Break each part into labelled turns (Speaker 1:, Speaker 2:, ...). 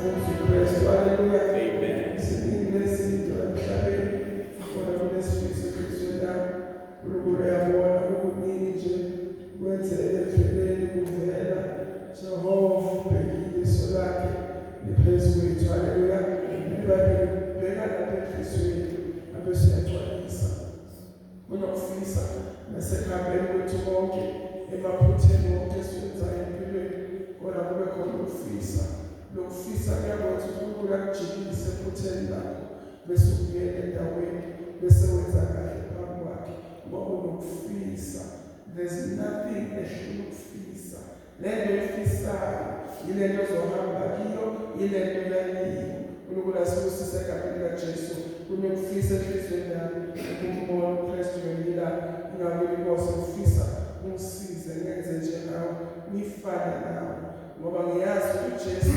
Speaker 1: Kristu. Haleluya. Amen. Siningi lezinto emhlabeni khona kunesifiso enhliziyweni yami. uNkulunkulu uyabona okuningi nje kwenzeke endleleni kuvela Jehova ubhekile iso lakhe liphezu kwethu. Haleluya. Bheka lapha enhliziyweni abe siyagcwalisa unokufisa nasekuhambeni kwethu konke emaphutheni wonke esiwenzayo empilweni kodwa kube khona ukufisa. Lokufisa kuyakwenza uNkulunkulu akujikise ephutheni lakho bese ubuyela endaweni bese wenza kahle phambi kwakhe ngoba unokufisa. There's nothing ehlula ukufisa. Lento efisayo yilento ozohamba kiyo, yilento yaniyo. uNkulunkulu asibusise egabeni likaJesu. Kunokufisa enhliziyweni yami ukubona uKristu ngempila ingabe inkosi ufisa ungisize ngenze nje nawe ngifane nawe ngoba ngiyazi ukuthi Jesu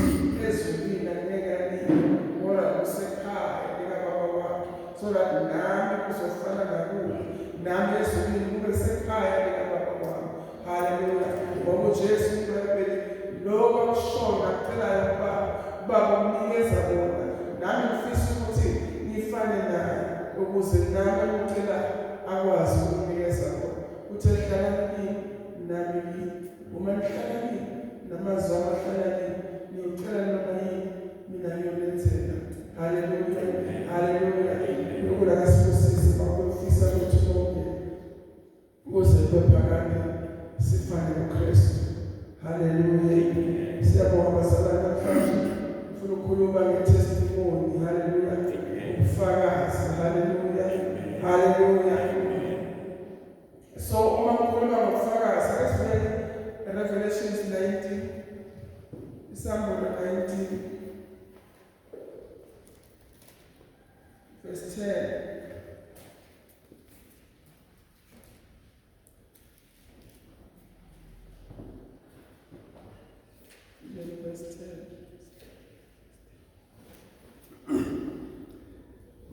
Speaker 1: ezulwini angeke aliwe ngoba usekhaya likababa wakhe so that nami kuzofana nakuwe nami ezulwini kube sekhaya likababa wami. Haleluya. Ngoba uJesu ngibabeli lokho akushoyo akucelayo baba umnikeza bona nami ngifisa ukuthi ngifane naye ukuze nami ngicela akwazi ukunikeza bona. Uthe hlala kimi nami kimi uma nihlala kimi namazwi ahlala kimi ngiyocela noma yini mina ngiyolenzela. Haleluya. Haleluya. uNkulunkulu akasibusise bakufisa ukuthi konke ukuze bephakade sifane noKristu. Haleluya. Siyabonga bazalwane namhlanje ufuna ukukhuluma ngetestimony. Haleluya. Ubufakazi. Haleluya. Haleluya. So uma ukhuluma ngobufakazi akasibeke Revelations 19 Isambolo 19 verse 10.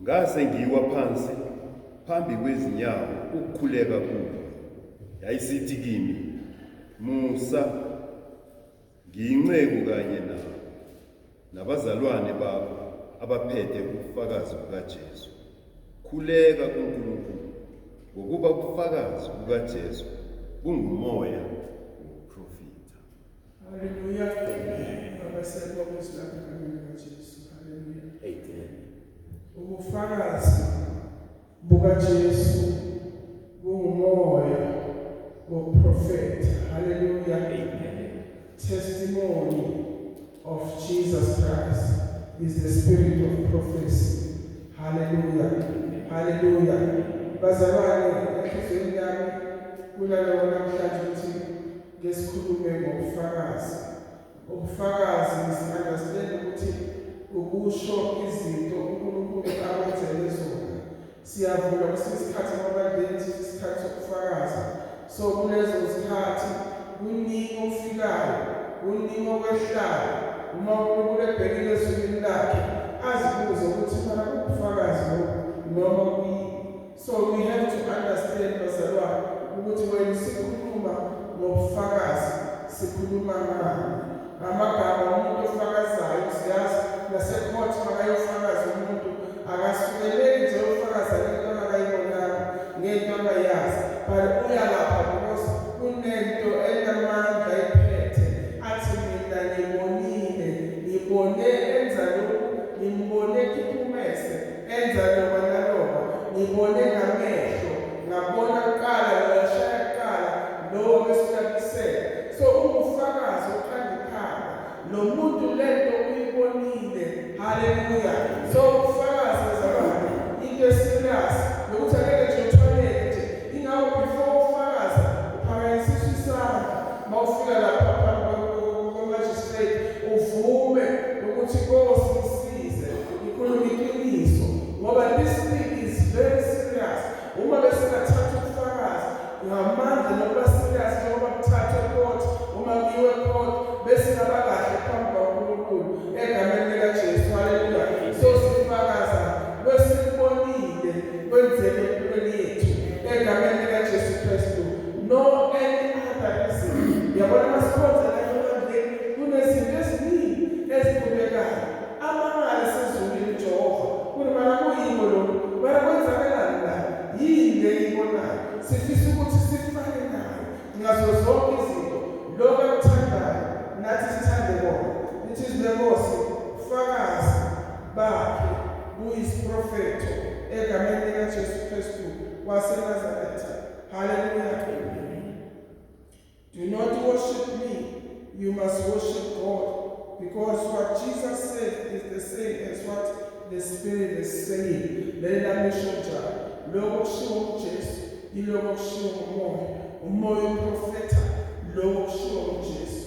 Speaker 2: Ngase ngiwa phansi phambi kwezinyawo ukukhuleka kubo. Yayisithi kimi, Musa, ngiyinceku kanye nawe nabazalwane bakho abaphethe ubufakazi bukaJesu. Khuleka kuNkulunkulu ngokuba ubufakazi bukaJesu bungumoya wokuprofitha.
Speaker 1: Haleluya. Abasekwa kwesilapha kaJesu. Haleluya.
Speaker 2: Amen.
Speaker 1: Ubufakazi bukaJesu bungumoya wokuprofitha. Haleluya. Amen. Testimony of Jesus Christ is the spirit of prophecy. Hallelujah. Hallelujah. Bazalwane enhliziyweni yami kulalo namhlanje ukuthi ngesikhulume ngobufakazi. Ubufakazi ngisunderstand ukuthi ukusho izinto uNkulunkulu akwenzele zona. Siyavula kwesikhathi ngabadenti isikhathi sokufakaza. So kulezo zikhathi kuningi ofikayo, kuningi okwehlayo. Uma uNkulunkulu ebhekile ezulwini lakhe azibuze ukuthi phela ubufakazi noma kuyini. So we have to understand bazalwane ukuthi when sikhuluma ngobufakazi sikhuluma ngani. Amagama umuntu ofakazayo siyazi nasecourt makayofakaza umuntu akasukeleli nje ofakaza into akayibonanga ngento angayazi but uyalapha because kunento enamandla iphethe athi mina ngibone enza lokhu ngimbone iphumese enza lokho nalokho ngibone ngamehlo ngabona kuqala loyashaya kuqala lowo besiyabisela. So ubufakazi oqanda ikhanda lo muntu lento uyibonile. Haleluya. So ubufakazi bazalwane into serious nokuthi akeke nje uthwaleke nje ingawo before ufakaza uphakanyisisa isandla mawufika lapha kwa-magistrate uvume ukuthi Nkosi ngisize ngikhuluma iqiniso ngoba this thing is very serious. Uma besingathatha ubufakazi ngamandla nokuba serious njengoba kuthathwa ecourt uma kuyiwe ecourt bese ngabakahle phambi kaNkulunkulu egameni likaJesu. Haleluya. So sifakaza kwesikubonile kwenzeke empilweni yethu egameni likaJesu Kristu. No any other reason. Yabona masikhonza la emhlabeni kunezinto eziningi eziqhubekayo what Jesus said is the same as what the Spirit is saying. Lela misho njalo. Lokho kushiwo uJesu, yilokho kushiwo umoya. Umoya uprofetha, lokho kushiwo uJesu.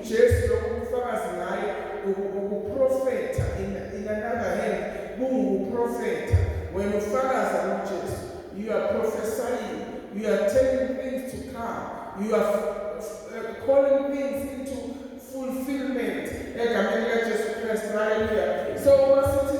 Speaker 1: uJesu lokho kufakaza ngaye ukuprofetha in another hand, kungukuprofetha. When you fakaza uJesu, you are prophesying, you are telling things to come, you are calling things into fulfillment. Egameni likaJesu Kristu, hallelujah. So uma sithi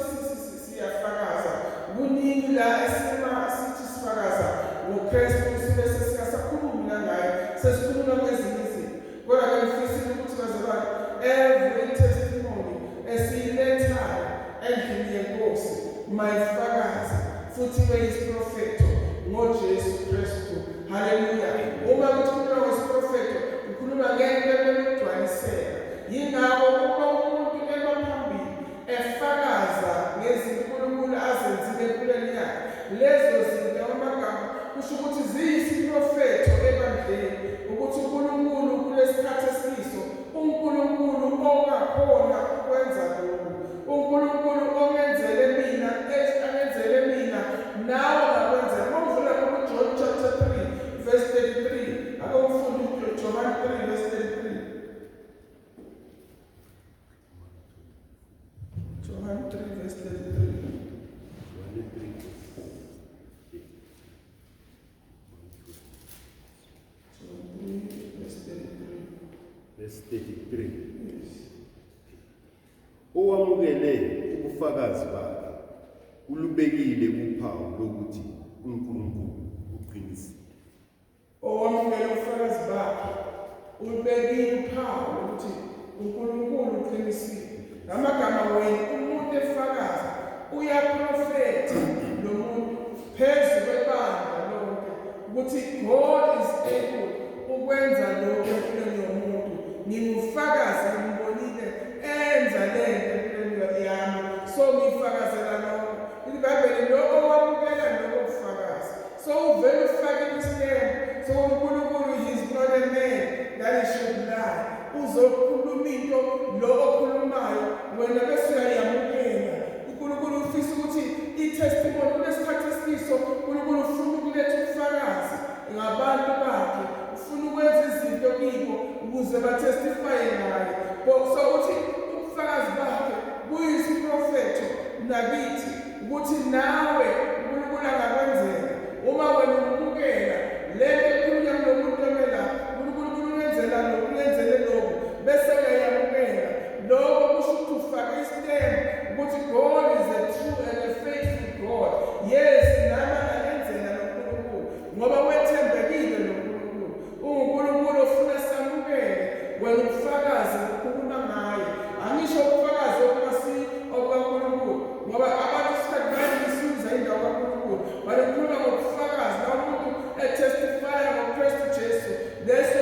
Speaker 1: siyafakaza, kuningi la sithi sifakaza ngoKristu sibe sesiyasakhuluma ngaye, sesikhuluma ngezinye izinto. Kodwa ke ngifisile ukuthi bazalwane, every testimony esiyilethayo endlini yenkosi mayifakaze futhi beyiprofetho ngoJesu Kristu, hallelujah. Uma kukhulunywa ngesiprofetho ukhuluma ngento ekugcwaliseka. Yingakho uma umuntu emaphambili efakaza ngezinto uNkulunkulu azenzile empilweni yakhe, lezo zinto amagama kusho ukuthi ziyisiprofetho ebandleni ukuthi uNkulunkulu kulesikhathi esiso uNkulunkulu ongakhona ukwenza lokhu, uNkulunkulu ongenzele mina angenzele mina nawe ngakwenza. Mawuvula kuJohn chapter 3 verse 33, akumfundi John 3 verse 33. John 3 verse 33.
Speaker 2: Verse 33. Owamukele ubufakazi bakhe ulubekile uphawu lokuthi uNkulunkulu uqinisile.
Speaker 1: Owamukele ubufakazi bakhe ulubekile uphawu lokuthi uNkulunkulu uqinisile. Ngamagama wena umuntu efakaza uyaprofetha lo muntu phezu kwebandla lonke ukuthi God is able ukwenza lokho empilweni yomuntu. Ngimufakaza ngimbonile enza lento empilweni yami, so ngifakazela lokho. iBhayibheli lo owamukela lokho kufakaza, so uvele ufake isithembu. So uNkulunkulu is not a man that he should lie. Uzokhuluma into lo okhulumayo wena bese uyayamukela. uNkulunkulu ufisa ukuthi i-testimony kulesikhathi esiso uNkulunkulu ufuna ukuletha ubufakazi ngabantu bakhe, ufuna ukwenza izinto kibo ukuze batestifye ngaye. So uthi ubufakazi bakhe buyisiprofetho nakithi ukuthi nawe uNkulunkulu angakwenzela uma wena umukela lento ekhulunywa nomuntu emela uNkulunkulu umenzela lokhu umenzele lokhu bese uyayamukela lokho kusho ukuthi ufake isithembu ukuthi God is a true and a faithful God. Yes, nama angenzela noNkulunkulu ngoba wethembekile noNkulunkulu. uNkulunkulu ufuna samukele wena ubufakazi ukhuluma ngaye. Angisho ubufakazi okungasi okaNkulunkulu ngoba abantu isikhathi bayisuza indawo kaNkulunkulu, balikhuluma ngobufakazi la umuntu etestifya ngoKristu Jesu. Leso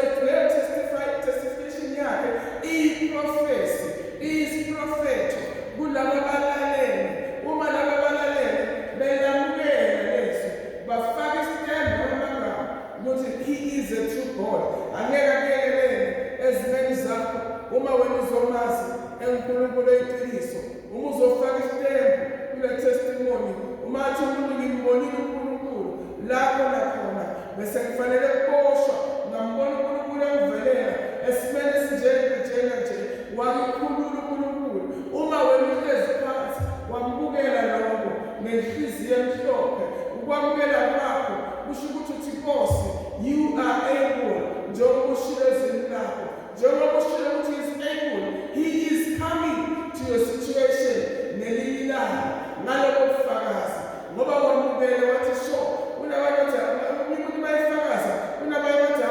Speaker 1: testification yakhe iyi-prophecy, iyisiprofetho kulabo abalalele. Uma labo abalalele belamukela leso, bafaka isithembu amagama ukuthi he is a true God. Angeke akuyekelele ezimeni zakho uma wena uzomazi eNkulunkulu eyiqiniso, uma uzofaka isithembu kule testimony, uma athi umuntu ngimbonile uNkulunkulu lapho nakhona bese kufanele kuboshwa ngambona uNkulunkulu emvelela esimeni esinjena nje wakukhulula uNkulunkulu. Uma wena uhlezi phansi wambukela lokho ngenhliziyo emhlophe, ukwamukela kwakho kusho ukuthi uthi Nkosi, you are able, njengoba ushilo ezweni lakho, njengoba ushilo ukuthi he is able, he is coming to your situation ngelinye ilanga ngalokho bufakazi ngoba wamukela wathi sure. Kunabantu bathi umuntu bayifakaza, kunabantu bathi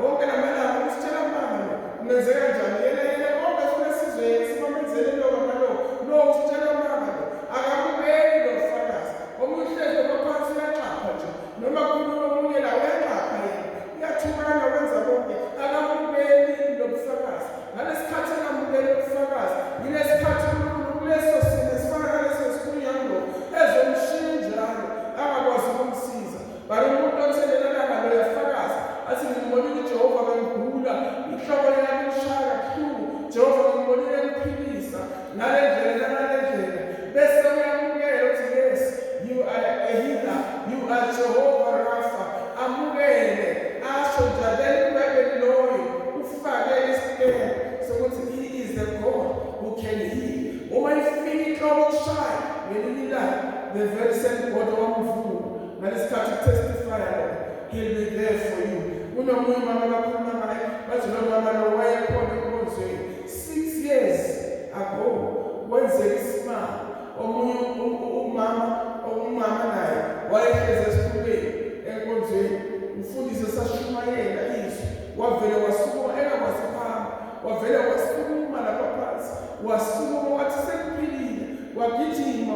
Speaker 1: wonke lamalanga usitshela mama lo ungenzeka njani yena konke sifuna sizwe sibamenzele lokho ngalokho lo usitshela mama lo akamukeli lo bufakazi. Omunye uhlezi ngaphansi uyanxapha nje noma kukhuluma omunye la uyanxapha yena uyathukana wenza konke akamukeli lo bufakazi. Ngalesikhathi angamukeli ubufakazi yilesikhathi inhloko kushaya ngelinye ilanga, the very same God wamvuma ngalesikhathi testify Lord, he'll be there for you. Kunomunye umama abakhuluma ngaye bathi lo mama lo wayekhona enkonzweni 6 years ago, kwenzeka isimanga. Omunye umama naye wayehlezi esitulweni enkonzweni, umfundisi esashumayela izwi, wavele wasukuma engakwazi ukuhamba, wavele wasukuma lapha phansi, wasukuma wathi sekuphilile, wagijima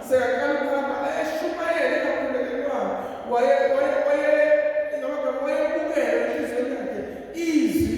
Speaker 1: sekaqala ukuhamba eshumayela engakhululekanga, wayebukela enhliziyweni yakhe izwi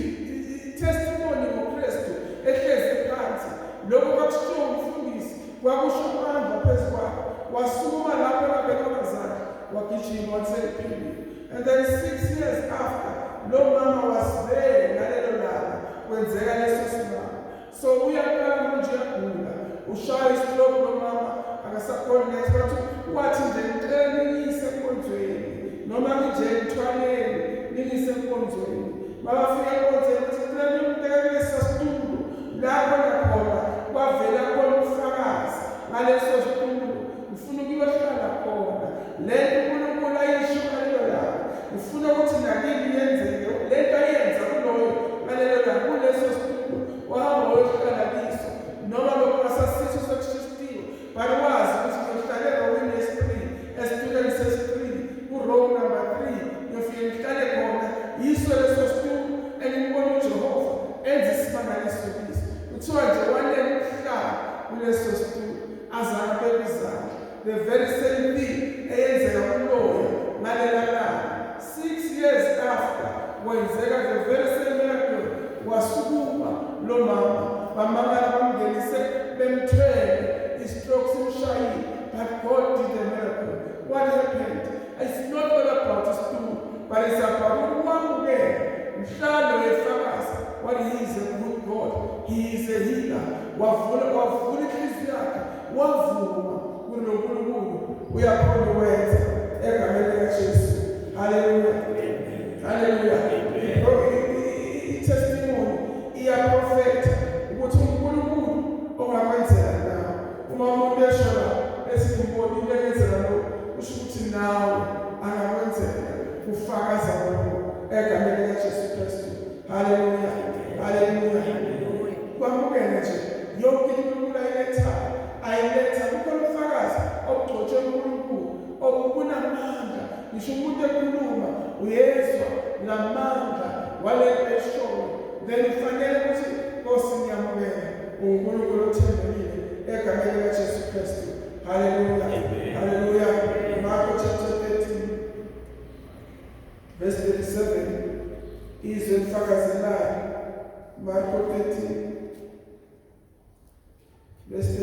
Speaker 1: testimony ngoKristu ehlezi phansi. Lokho kwakushiwo umfundisi kwakusho amandla phezu kwakhe, wasukuma lapho engabekanga zandla, wagijima wathi sekuphilile. And then 6 years after, lo mama was there ngalelo langa kwenzeka leso simanga. So uyaqala manje uyagula, ushaya istroke lo mama akasakhona next, but wathi nje ngicela ningise enkonzweni noma nje ngithwaleni ningise enkonzweni. Mabafika enkonzweni bathi ngicela nimubekele lesasitulo lapho nakhona kwavela khona ubufakazi ngaleso situlo, ngifuna ukuyohlala khona. Le nto uNkulunkulu ayisho ngalelo langa, ngifuna ukuthi nakini yenzeke le nto ayenza kuloyo ngalelo langa kuleso situlo wahamba wayohlala kiso, noma lokungasasiso sekushisiwe, but wazi ukuthi ngiyohlalela Witness 3 esitulweni sesi-3 kurow number 3, ngiyofike ngihlale khona yiso leso situlo engibona uJehova enza isimangaliso kiso. Kuthiwa nje wanele ukuhlala kuleso situlo azange bekuzange, the very same thing eyenzeka kuloyo ngalela langa. 6 years after kwenzeka the very same miracle, wasukuma lo mama, bamangala bamngenise bemthwele, istroke simshayile, but God did a miracle. What happened? It's not all about the stool, but it's about ukwamukela mhlalo wefakazi what he is a good God, he is a healer. Wavula inhliziyo yakhe, wavuma kulo uNkulunkulu uyakhona ukwenza egameni likaJesu. Hallelujah, hallelujah. I-testimony iyaprofetha ukuthi uNkulunkulu ongakwenzela nawe. Uma umuntu esho la ethi ngibonile engenzela lokho, kusho ukuthi nawe angakwenzela, ufakaza lokho egameni likaJesu Kristu. Hallelujah, hallelujah. Kwamukela nje yonke uNkulunkulu ayiletha kukhona ubufakazi obugcotshwe uNkulunkulu obunamandla. Ngisho umuntu ekhuluma uyezwa namandla walento eshoyo, then kufanele ukuthi Nkosi ngiyamukela uNkulunkulu othembekile egameni likaJesu Kristu. Hallelujah, hallelujah. Mark chapter 13 verse 37 izwe elifakazelayo. Mark 13 verse 37.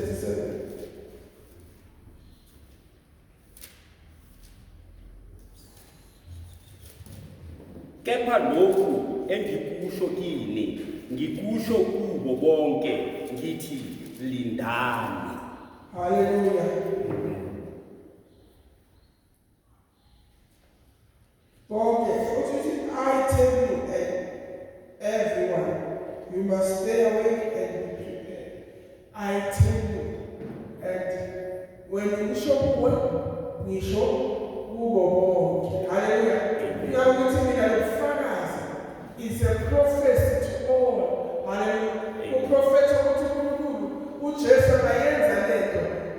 Speaker 3: Kepha lokhu engikusho kini ngikusho kubo bonke ngithi lindani.
Speaker 1: Hallelujah. Okay, what is it? I tell you, everyone, you must stay awake and be prepared. I tell you, and when you show what, we show who go. Hallelujah. Now we tell me that the fathers is a prophecy to all. Hallelujah. The prophet of who Jesus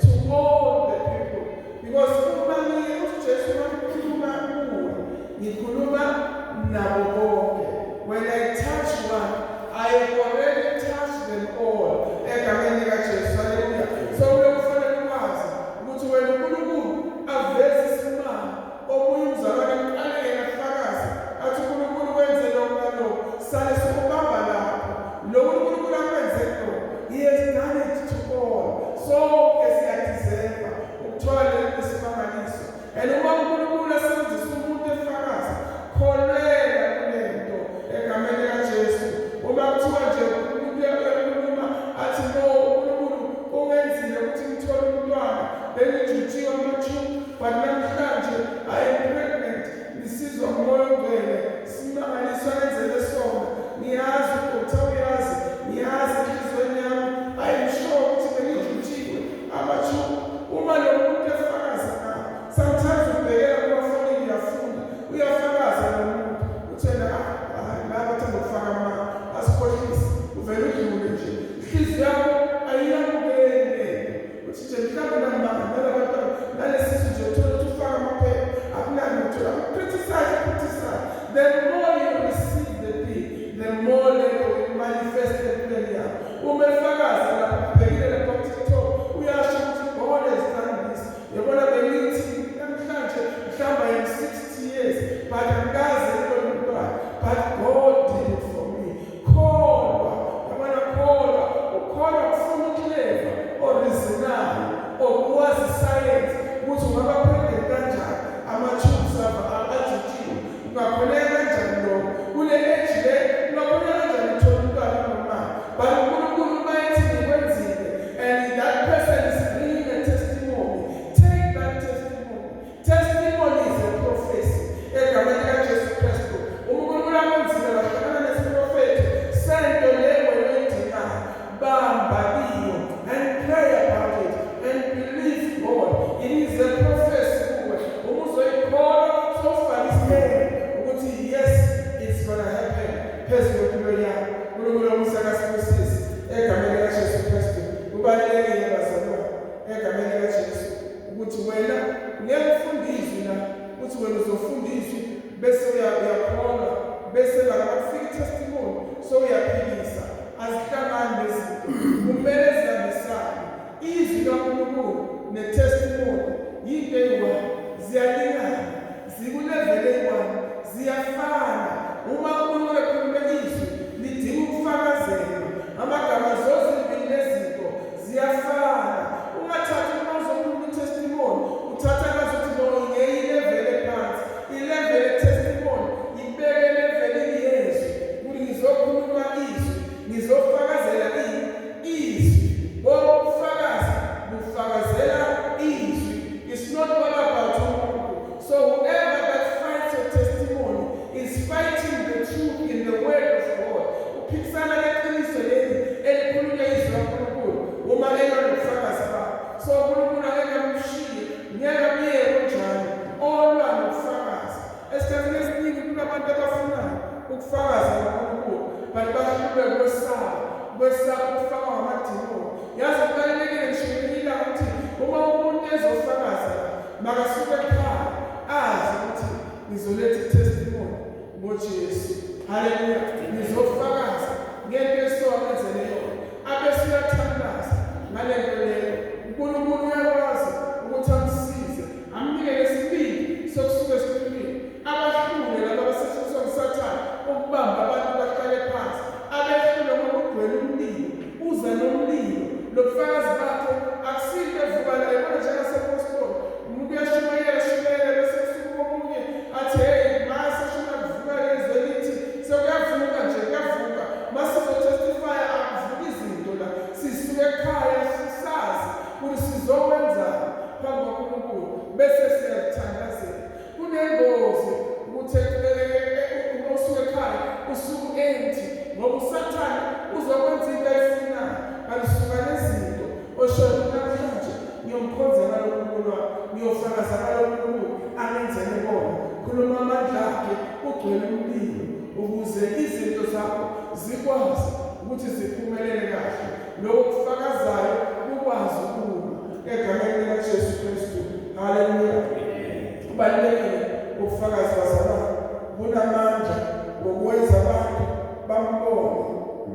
Speaker 1: to all the people. Because when I touch one, I have already touched them all. So we are when you avesi simama omunye uzalwane mqaleke ngafakazi athi uNkulunkulu wenze lokho sale sokubamba lapho lo uNkulunkulu akwenze lokho, he has done it to all. So esiyadizeva ukuthola lesimangaliso, and uma uNkulunkulu asebenzisa umuntu efakazi kholela kulento egameni likaJesu. Uma kuthiwa nje umuntu uyakhuluma athi no uNkulunkulu ungenzile ukuthi ngithole umntwana bengijutshiwe amathumbu, but namhlanje I am pregnant, ngisizwa umoya ongcwele, simangaliswa ngenzele sona, ngiyazi ukuthi uyazi, ngiyazi enhliziyweni yami, I am sure ukuthi bengijutshiwe wazi science ukuthi ungaba pregnant kanjani, ama-tubes ajijiwe, ungakhuleka kanjani lokho, kule age le ungakhuleka kanjani uthola umntwana noma, but uNkulunkulu mayethi nikwenzile, and that person is bringing a testimony. Take that testimony. Testimony is a prophecy. Egameni kaJesu Kristu, uNkulunkulu akwenzile wahlangana nesiprofethi sento leyo oyidingayo, bamba kiyo and pray about it and believe God. It is a prophecy kuwe. Umuzoyikholwa sofaka isinene ukuthi yes, it's gonna happen. Phezu kwempilo yakho. uNkulunkulu umusakasibusisi egameni kaJesu Kristu. Kubalulekile bazalwane egameni kaJesu ukuthi wena ngeke ufundiswe la ukuthi wena uzofundiswa bese uyakholwa bese lakufika testimony so uyaphilisa. Azihlangani nezinto, kumele zihambisane. Izwi kaNkulunkulu ne-testimony yinto eyi-one, ziyalingana, zikulevele eyi-one, ziyafana. Uma uNkulunkulu ekhulume izwi lidinga ukufakazelwa, amagama zozimbili lezinto ziyafana. Ungathathi uma uzokhuluma i-testimony uthatha ngazuthi no ngeyilevele phansi, ilevele testimony ibeke elevele yezwi ukuthi ngizokhuluma izwi, ngizofakazela izwi. Ubufakazi bufakazela izwi. It's not all about uNkulunkulu. So whoever that fights your testimony is fighting the truth in the word of God. Uphikisana neqiniso leli elikhulunywa izwi kaNkulunkulu uma enganobufakazi bakho. So uNkulunkulu akengamshiye ngeke amyeke kunjalo olwa nobufakazi. Esikhathini esiningi kunabantu abafunayo ukufakaza kaNkulunkulu but bahlulwe kwesaba ukufaka ngamadimoni. Yazi kubalulekile ngishumayela ukuthi uma umuntu ezofakaza makasuke ekhaya azi ukuthi ngizoletha i-testimony ngoJesu. Haleluya. Ngizofakaza ngento esowenzele yona. Abese uyathandaza ngale nto leyo. uNkulunkulu uyakwazi ukuthi amsize, amnikele isibindi sokusuka esipilini. Abahlule laba abasetshenziswa nguSathane ukubamba abantu bahlale phansi. Abehlule ngokugcwele umlilo, uza nomlilo. Lo bufakazi bakhe akusinto evukala yibona njengasepostoli. Umuntu uyashumayela bese kusuka omunye athi hey mase shuma kuvuka lezwe lithi sekuyavuka nje kuyavuka. Mase sizotestify akuvuka izinto la. Sisuke ekhaya sisazi ukuthi sizokwenzani phambi kaNkulunkulu bese siyathandazela. Kunengozi ukuthi uma usuke ekhaya usuke empty ngoba uSathane uzokwenza into ayifunayo. Alisuka nezinto oshoyo namhlanje ngiyomkhonzela uNkulunkulu wami, ngiyofakaza ngalo uNkulunkulu angenzele kona. Khuluma amandla akhe ugcwele umlilo ukuze izinto zakho zikwazi ukuthi ziphumelele kahle. Lokho kufakazayo ukwazi ukuma egameni likaJesu Kristu. Haleluya. Kubalulekile ubufakazi bazalwane bunamandla ngokwenza abantu bambone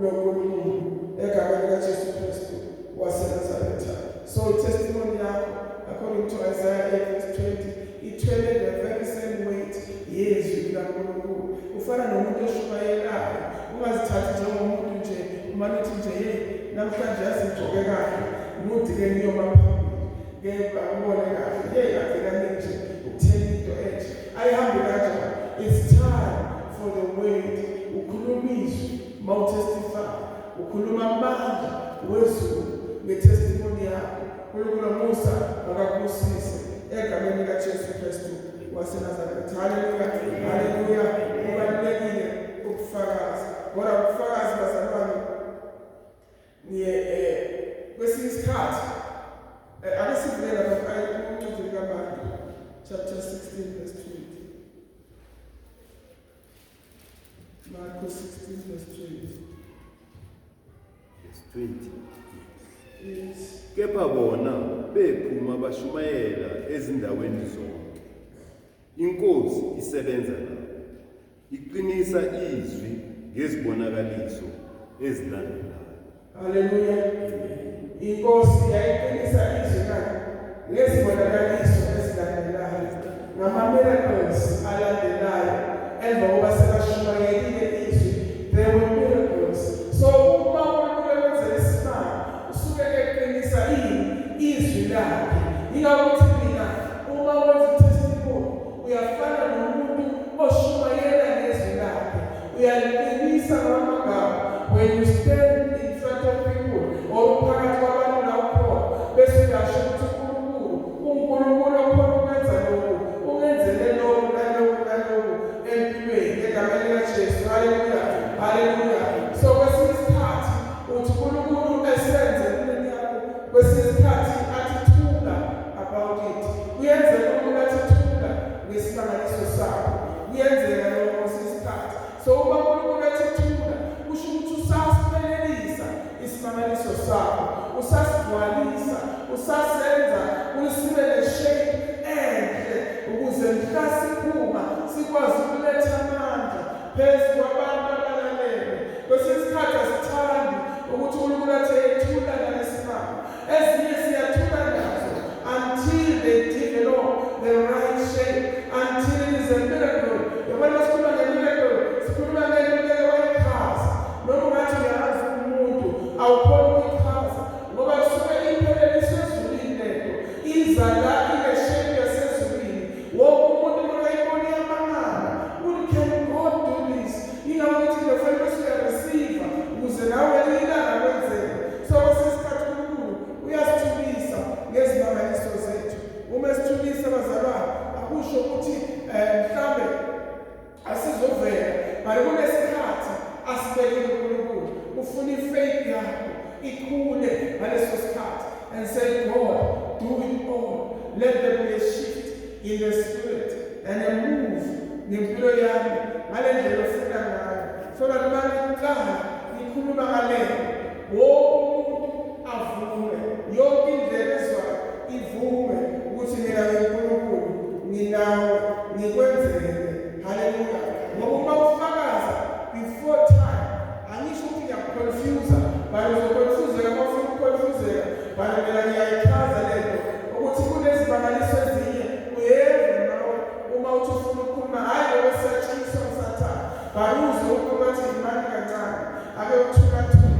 Speaker 1: loNkulunkulu egameni likaJesu Kristu waseNazaretha. So testimony yakho according to Isaiah 8:20 ithwele the very same weight yezwi likaNkulunkulu. Ufana nomuntu oshumayelayo, ungazithathi njengomuntu nje umane uthi nje hey namhlanje yazigcoke kahle muthi-ke ngiyoma phambili ngeke ubone kahle hey afikane nje ukuthela into enje ayihambi kanjalo. It's time for the word. Ukhuluma izwi mawutestify, ukhuluma amandla wezulu ngetestimony yakho. uNkulunkulu Musa akakubusise egameni likaJesu Kristu waseNazaretha. Haleluya. Haleluya. Kubalulekile ukufakaza. Kodwa ukufakaza bazalwane kwesinye isikhathi akesivele lapha uncwadi likaMarko chapter 16:20. Marko
Speaker 2: 16:20.
Speaker 1: Yes.
Speaker 2: Kepha bona bephuma bashumayela ezindaweni zonke. Inkosi isebenza nabo, iqinisa izwi ngezibonakaliso ezilandelayo.
Speaker 1: Haleluya. Inkosi yayiqinisa izwi lakhe ngezibonakaliso ezilandelayo, ngama-miracles alandelayo. Emva kokuba sebashumayelile izwi, there were miracles. So uma uNkulunkulu ekwenzela isimanga usuke eqinisa izwi lakhe. Yingakho mina uma wenza testimony uyafana nomuntu oshumayela ngezwi lakhe. Uyaliqinisa ngamagama when you stand in front of people or phakathi kwabantu lapho bese uyasho ukuthi uNkulunkulu okhona ukwenza lokhu, ungenzele lokhu nalokhu nalokhu empilweni egameni likaJesu. Haleluya, haleluya. So kwesinye isikhathi uthi uNkulunkulu esenze empilweni yakho, kwesinye isikhathi athi thula about it. Uyenzeka uNkulunkulu athi thula ngesimangaliso sakho. Uyenzeka lokho kwesinye isikhathi. So uma uNkulunkulu athi thula, kusho ukuthi usasiphelelisa isimangaliso sakho, usasigcwalisa, usasenza usibe le-shape enhle ukuze mhla siphuma sikwazi ukuletha amandla phezu kwabantu abalalele. Kwesinye isikhathi asithandi ukuthi uNkulunkulu athi ethula nalesimanga. Ezinye siyathula nazo until they develop the right shape, until it is a miracle. Yabona sikhuluma nge-miracle, sikhuluma nge-miracle wayikhaza. Noma ungathi uyazi umuntu awukhona ukuyikhaza ngoba kusuke iphelelise ezulwini lento, iza la ile-shape yasezulwini. Wonke umuntu makayibona iyamangala ukuthi can God do this? Yingakho ukuthi kufanele siyareceive ukuze nawe ilanga kwenzeka. So kwesikhathi uNkulunkulu uyasithulisa ngezimangaliso zethu. Uma esithulisa bazalwane, akusho ukuthi mhlambe asizovela, bali kunesikhathi asibekile uNkulunkulu. Ufuna ifaith yakho ikhule ngaleso sikhathi and say, God, do it all. Let there be a shift in the spirit and a move ngempilo yami ngale ndlela ofuna ngayo. So that manje iqala ikhuluma ngalento, wonke umuntu avume, yonke indlela ezwayo ivume ukuthi mina ngiNkulunkulu, nginawe, ngikwenzele. Haleluya. Ngoba uma ufakaza before time, angisho ukuthi ngiyakuconfusa, bali uzoconfuseka uma ufuna ukuconfuseka, bali mina ngiyayichaza lento ukuthi kunezimangaliso ezinye uyeva nawe uma uthi ufuna ukukhuluma, hhayi ngokwesatshisa usathane, bali uzwe uNkulunkulu athi imani kancane, ake uthula-thula.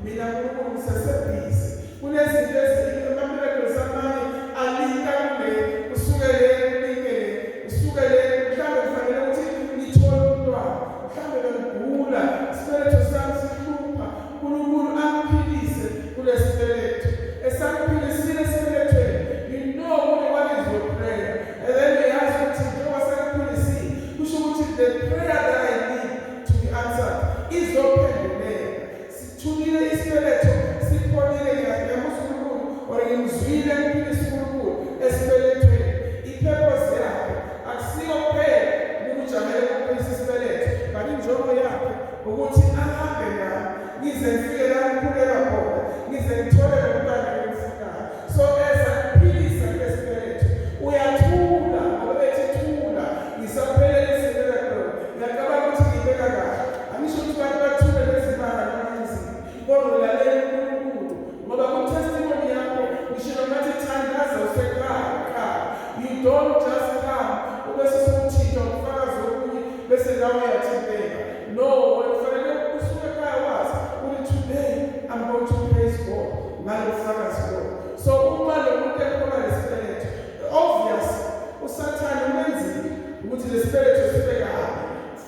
Speaker 1: Mina uNkulunkulu ngisesebhizi. Kunezinto ezinye ama-miracles amanye alinka kule, usuke le ulinke le, usuke le, mhlawumbe kufanele ukuthi ngithole umntwana, mhlawumbe bengigula, isibeletho sami sihlupha, uNkulunkulu amphilise kule sibeletho. Esakuphilisile esibelethweni, you know what is your prayer. And then uyazi ukuthi njengoba sekuphilisile, kusho ukuthi the prayer that I need to be answered izophenduleka. Sithulile isibeletho, siphonile ngiyamusa uNkulunkulu or ngimzwile emphilisa uNkulunkulu esibelethweni. I-purpose yakhe akusiyo kuphela ukujamela ukuphilisa isibeletho, kanti injongo yakhe ukuthi ahambe nami ngize ngifike la ngikhuleka khona, ngize ngithole lo mntwana engimfunayo. So as akuphilisa kule sibeletho, uyathula ngoba bethi thula ngisaphelelise miracle. Ngiyacabanga ukuthi ngibeka kahle, angisho ukuthi bantu bathule lezimanga noma enzima, kodwa ulalela uNkulunkulu ngoba ku-testimony yakho ngisho noma ngathi thandaza usekhaya. You don't just come ubese sokuthinta ukufakaza okunye bese nawe uyathinteka. No, wena kufanele usuke ekhaya wazi ukuthi today I'm going to praise God ngalo ufakazi lo. So uma lo muntu ekhona lesibeletho, obvious usathane umenzile ukuthi lesibeletho sibe kahle,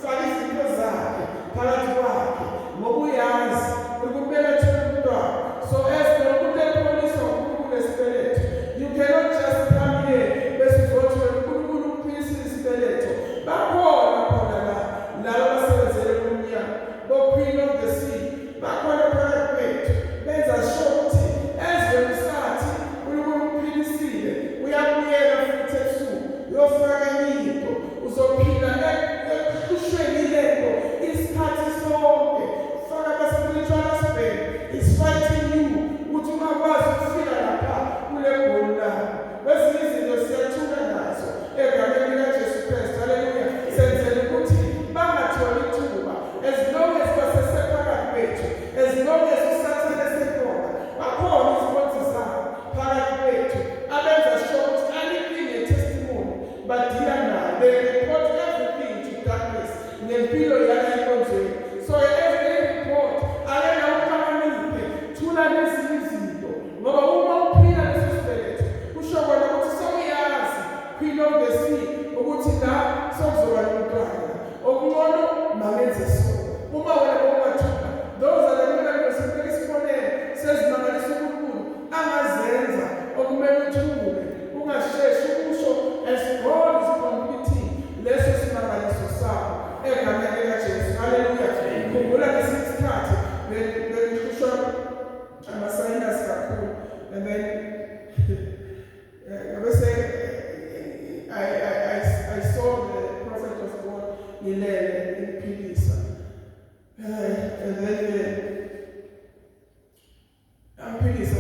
Speaker 1: faka izinto zakhe phakathi kwakhe ngoba uyazi ukubeletha umntwana. So as the muntu ekhoniswa uNkulunkulu lesibeletho, you cannot just come here bese uzothi uNkulunkulu uphilisile isibeletho. Bakhona khona laba abasebenzele kumnyama, bo-Queen of the Sea, bakhona phakathi kwethu benza sure ukuthi as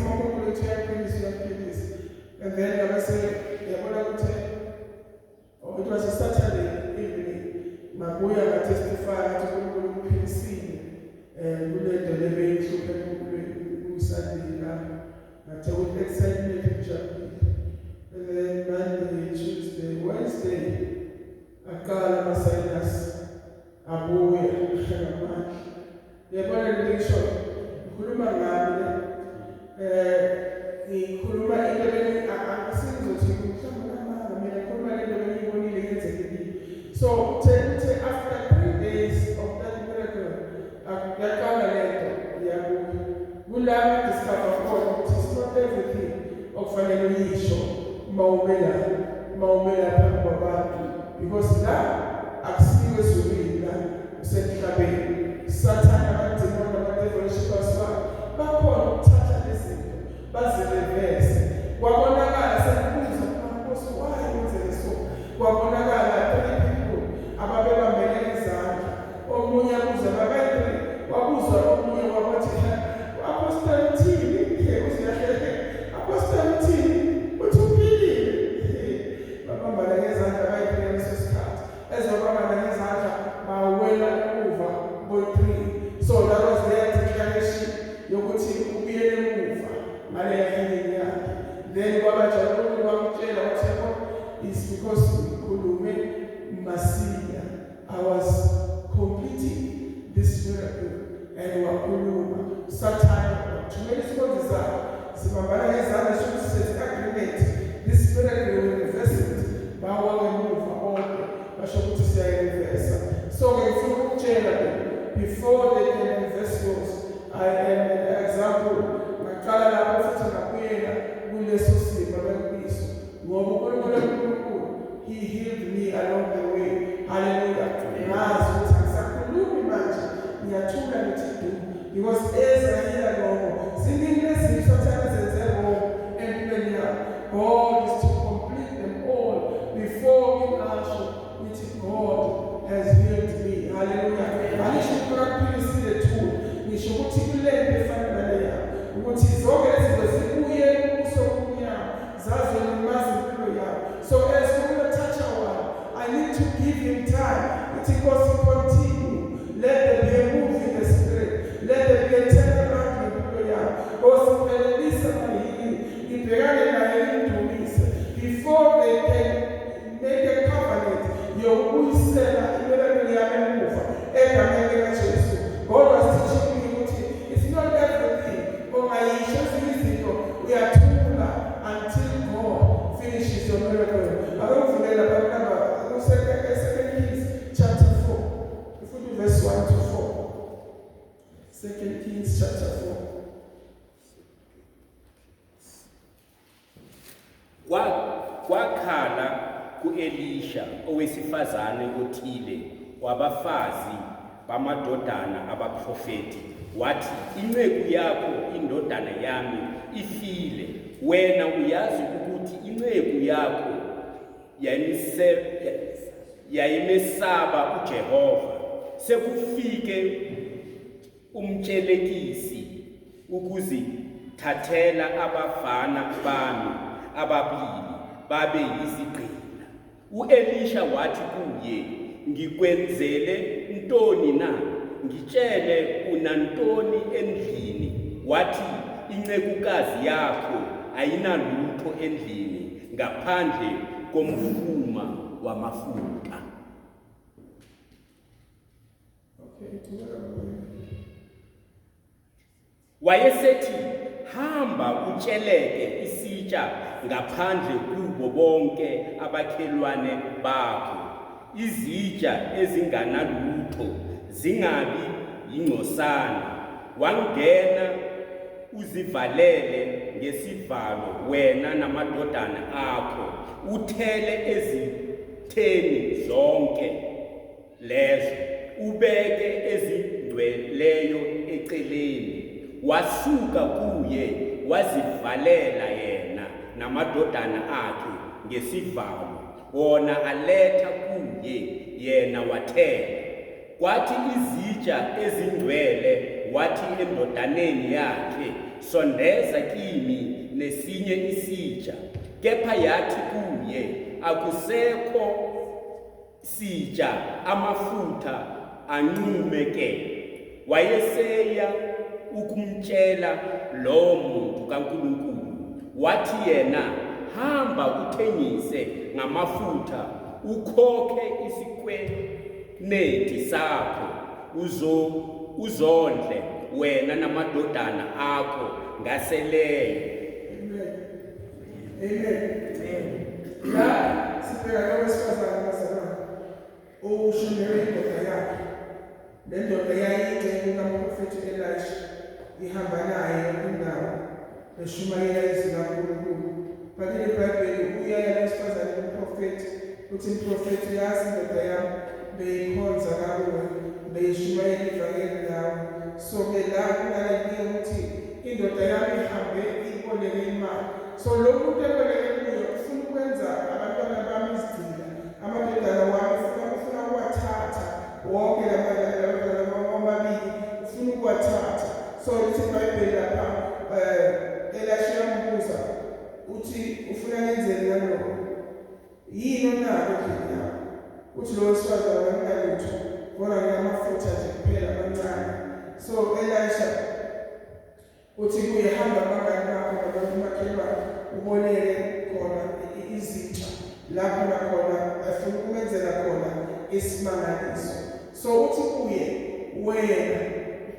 Speaker 1: uma uNkulunkulu ethi uyaphilisa. And then ngabese yabona ukuthi it was a Saturday evening. Mabuya ngatestify ukuthi uNkulunkulu uphilisile. Kule nto lebeyihluphe kuSunday la. Ngathe with excitement ngijabulile. And then Monday, Tuesday, Wednesday, akala ama-sinus abuya ngamandla. Yabona le ngisho ngikhuluma ngani ngikhuluma into asizothi mhlawumbe amanga mina ngikhuluma le nto engiyibonile yenzekile. So after 3 days of that miracle yaqala le nto yabuya. Kulapho discover khona ukuthi it's not everything okufanele uyisho mawumela phambi kwabantu, because la akusiwe ezulwini la usemhlabeni. Sathane abadimoni abadevil-worshippers bakhona ukuthatha lezi zinto bazirevese. Kwabonakala sekubuza uNkosi why wenzele so. Kwabonakala 3 people ababebambele izandla. Omunye abuza babayi-3 wabuzwa omunye wabathi Apostle uthini? Uziyahlele. Apostle uthini? Uthi uphilile. Babambana ngezandla bayiphela leso sikhathi. Ezobambana ngezandla bawela emuva boyi-3. So that was their declaration yokuthi ubuyele emuva ngaleya healing yakhe. Then kwabaJakhulu bamtshela wathi yabo it's because ngikhulume masinya. I was completing this miracle and wakhuluma. Sathane thumela isikhonzi zakho sibambana ngezandla sokusetha agreement. This miracle will reverse it. Bawa ngemuva onke basho ukuthi siyayivesa. So ngifuna ukutshela before they can reverse yours, I am an example. Ngaqala lapho futhi ngakuyela kuleso simo bekubizo ngoba uNkulunkulu he healed me along the way. Hallelujah. Ngazi ukuthi angisakhulumi manje ngiyathula ngithi because ezayila lokho ziningi lezinto ezenze empilweni yakho. God is to complete them all before we ask which God has healed me. Hallelujah. Angisho ukuphilisile tu ngisho ukuthi kulento efana naleya ukuthi zonke izinto zibuye kusokunyama zazo limazi impilo yakho. So as we touch our, I need to give him time. It goes to continue. Let there be a move in the spirit. Let there be a turnaround in people yakho. Osiphelelisa mahili ibhekane naye indumise before they can make a covenant yokubuyisela imibekelo yami emuva egameni likaJesu. God was teaching me ukuthi it's not everything ongayisho ezinye izinto uyathula until God finishes your miracle. Akuvulela baba Second Kings chapter 4. If we do verse 1 to 4. 2 Kings chapter 4.
Speaker 3: Kwakhala ku-Elisha owesifazane othile wabafazi bamadodana abaprofeti wathi, inceku yakho indodana yami ifile. Wena uyazi ukuthi inceku yakho yayimesaba uJehova. Sekufike umtshelekisi ukuzithathela abafana bami ababili babe yizigqila. U-Elisha wathi kuye, ngikwenzele ntoni na? Ngitshele unantoni endlini? Wathi, incekukazi yakho ayinalutho endlini ngaphandle komfuma wamafutha. Wayesethi, hamba utsheleke isitsha ngaphandle kubo bonke abakhelwane bakho, izitsha ezinganalutho zingabi yingcosana. Wangena uzivalele ngesivalo wena namadodana akho, uthele ezitheni zonke lezo, ubeke ezindweleyo eceleni. Wasuka kuye wazivalela yena namadodana akhe ngesivalo, wona aletha kuye yena wathela. Kwathi izitsha ezindwele wathi endodaneni yakhe sondeza kimi nesinye isitsha. Kepha yathi kuye, akusekho sitsha, amafutha anqume ke. Wayeseya ukumtshela lo muntu kaNkulunkulu. Wathi yena, hamba uthengise ngamafutha, ukhokhe isikweneti sakho, uzondle wena namadodana akho ngaseleyo.
Speaker 1: Amen. La sibheka lo wesifazane bazalwane oshonelwe indoda yakhe. Le ndoda yayingcenge kaprofethi Elisha ihamba naye indawo beshumayela izwi kaNkulunkulu. Kanti eBhayibheli uyaya wesifazane kumprofethi uthi umprofethi, yazi indoda yami beyikhonza kakuwe, beyishumayela ivangeli lawo. So-ke la kunaleliye ukuthi indoda yami ihambe iboleke imali. So lo muntu eboleke kuyo ufuna ukwenza abantwana bami izigcila, amadodana wami ufuna ukuwathatha wonke la amabili ufuna ukuwathatha. So lithi iBhayibheli lapha Elisha yambuza uthi ufuna ngenzeni ngalokho? Yini onako endlini yakho? Uthi lo wesifazane akunalutho, bona nginamafutha nje kuphela amancane. So Elisha uthi kuye, hamba abangani bakho nabantu makhelwane uboleke khona izitsha lapho nakhona afuna ukumenzela khona isimangaliso. So uthi kuye, wena